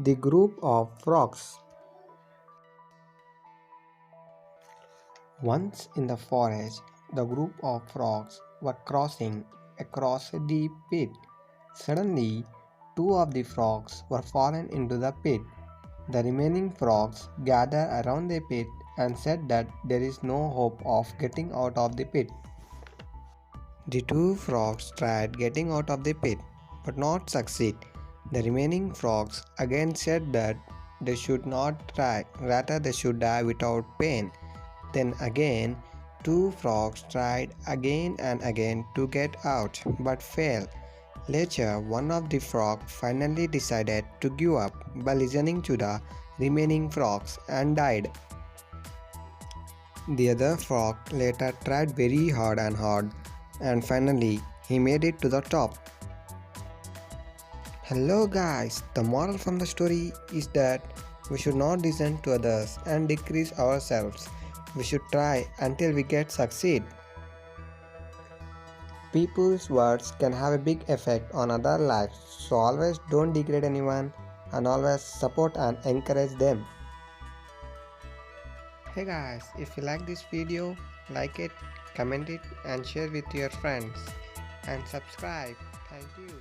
The group of frogs. Once in the forest, the group of frogs were crossing across a deep pit. Suddenly, two of the frogs were fallen into the pit. The remaining frogs gathered around the pit and said that there is no hope of getting out of the pit. The two frogs tried getting out of the pit, but not succeed. The remaining frogs again said that they should not try, rather they should die without pain. Then again, two frogs tried again and again to get out, but failed. Later, one of the frogs finally decided to give up by listening to the remaining frogs and died. The other frog later tried very hard and finally he made it to the top. Hello guys, the moral from the story is that we should not listen to others and decrease ourselves. We should try until we get succeed. People's words can have a big effect on other lives, so always don't degrade anyone and always support and encourage them. Hey guys, if you like this video, like it, comment it and share with your friends and subscribe. Thank you.